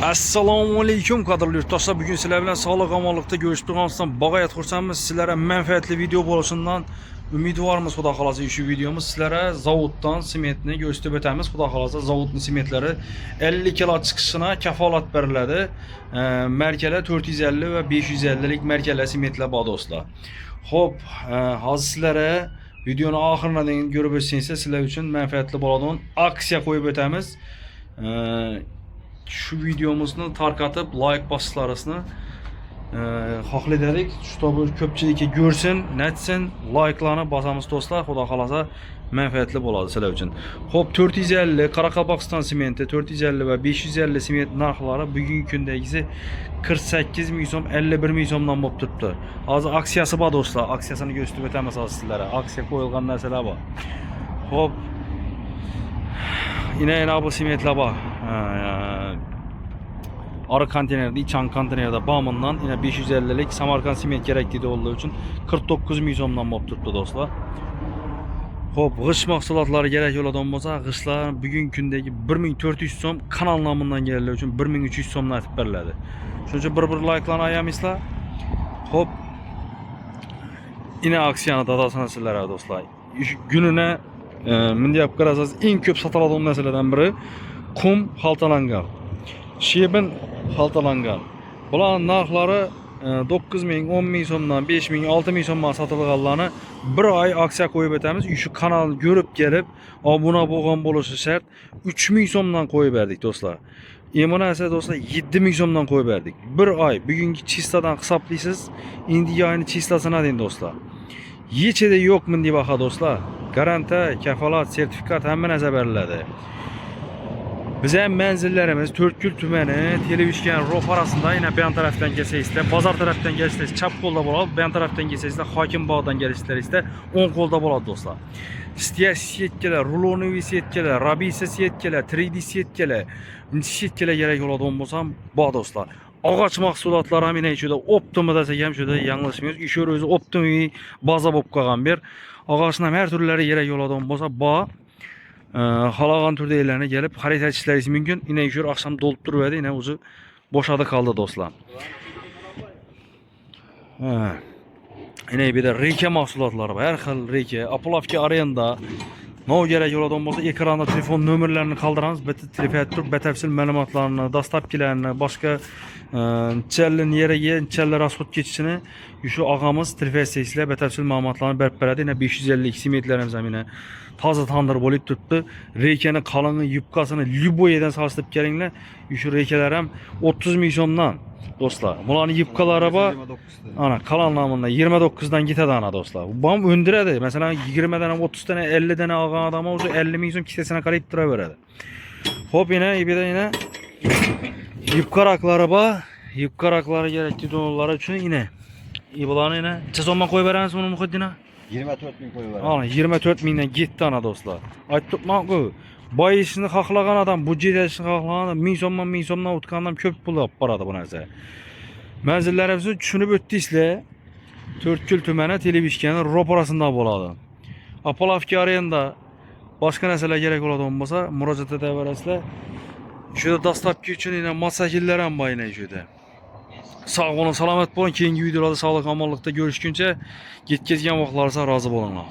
Assalomu alaykum qadrli yurtdoshlar. Bugun sizlar bilan sog'lik omonlikda görüşüp turganimizdan bag'ayat xursandmiz. Sizlarga manfaatli video bo'lishidan umidvormiz. Xudo xolasa shu videomuz sizlarga zavoddan sementni ko'rsatib o'tamiz. Xudo xolasa zavodning sementlari 50 kilo chiqishina kafolat beriladi. Markalar 450 va 550 lik markalar sementlar bor do'stlar. Xo'p, hozir sizlarga videoni oxiriga дейін ko'rib o'tsangiz sizlar uchun manfaatli bo'ladigan aksiya qo'yib o'tamiz. Şu videomuzni tarqatib like bosishlaringizni xohladik, чтобы ko'pchilikka ko'rsin, netsin, like'larni bosamiz do'stlar. Xudo xolasa manfaatli bo'ladi sizlar uchun. Xo'p, 450 Qoraqalpog'iston sementi, 450 va 550 sement narxlari bugungi kundagisi 48 ming so'm, 51 ming so'mdan bo'lib turibdi. Hozir aksiyasi bor do'stlar. Aksiyasini ko'rsatib o'tamiz hozir sizlarga. Aksiya qo'yilgan narsalar bor. Xo'p, yine bu sementlar bor. Arı konteynerde, içan konteynerde bağımından yine 550'lik Samarkand sement gerektiği olduğu için 49 ming so'mdan bo'lib turibdi do'stlar. Xo'p, g'ish mahsulotları gerek bo'ladigan bo'lsa, g'ishlar bugungi kundagi 1400 so'm kanal nomidan kelinligi uchun 1300 so'mdan aytib beriladi. Shuning uchun bir like'larni ayamizlar. Xo'p, yine aksiyani dadasini sizlarga do'stlar. Gününe bunday olib qarasangiz eng ko'p sotiladigan narsalardan biri qum haltalangan. Şebin haltalangan. Bular narxlari 9 ming, 10 ming so'mdan, 5 ming, 6 ming so'mdan sotilganlarni bir oy aksiya qo'yib o'tamiz. Shu kanalni ko'rib kelib, obuna bo'lgan bo'lishi shart. 3 ming so'mdan qo'yib berdik do'stlar. Emona esa do'stlar 7 ming so'mdan qo'yib berdik. Bir oy bugungi chistadan hisoblaysiz. Endi ayni chistasini deyin do'stlar. Yechida yo'qmi deb baqa do'stlar. Garantiya, kafolat, sertifikat hamma narsa beriladi. Bizim menzillerimiz Törtkül tümeni, Televişken, Rof arasında yine ben taraftan gelseyizler, Bazar taraftan gelseyizler, Çap kolda boladı, ben taraftan gelseyizler, Hakim Bağ'dan gelseyizler, 10 kolda boladı dostlar. İsteyen siyetkeler, rulonovi siyetkeler, Rabisi siyetkeler, 3D siyetkeler, siyetkeler gerek oladı olmasam, bağ dostlar. Ağaç mahsulatları hem yine şöyle Optim'u da sekem şöyle yanlışmıyoruz. İşör özü Optim'i baza bop kalan bir. Ağaçın her türleri gerek oladı olmasa, bağ. Halagan türdelerine gelip harita çiziliriz mümkün. Yine işör akşam dolup duruverdi. Yine uzu boşadı kaldı dostlar. Yine bir de reke mahsulatları var. Her xil reke. Apolavki arayanda ne gerek oladan olsa ekranda telefon nömerlerini kaldıranız. Telefon betefsil məlumatlarını, dastapkilerini, başka çellin yere yiyen çeller asfot geçişini şu ağamız telefon sesiyle betefsil məlumatlarını berberedi. Yine 550 simetlerimiz yine taze tandır bolup tuttu. Rekenin kalını, yupkasını Lüboye'den sarsıp gelinle şu rekeler hem 30 ming so'mdan dostlar. Bunların yupkaları var. Ana kalan namında 29'dan gitedi ana dostlar. Bam öndüredi. Mesela 20'den 30 tane 50 tane ağan adama olsa 50 ming so'm kitesine karayıp duraveredi. Hop yine bir de yine yupkarakları var. Yupkarakları gerekli donulları için yine. İbulanı yine. Çizonma koy vereniz bunu Muhaddin'e. 24 ming koyuyorlar. Ana 24 mingden gitti ana dostlar. Ayttık mı? Bay işini haklagan adam, budjet işini haklagan adam, ming so'mdan o'tgan adam ko'p pul olib boradi bu narsa. Manzillarimizni tushunib o'tdingizlar. Törtkül tumani Televişkeni Rof arasında bo'ladi. Apolavki arayanda boshqa narsalar kerak bo'ladigan bo'lsa, murojaat etaverasizlar. Shuda dastlabki uchun yana masakillar ham bor ina shuda. Sog' bo'lin, salomat bo'ling. Keyingi videolarda sog'lik omonlikda ko'rishguncha, yetkazgan vaqtlaringizga rozi bo'linglar.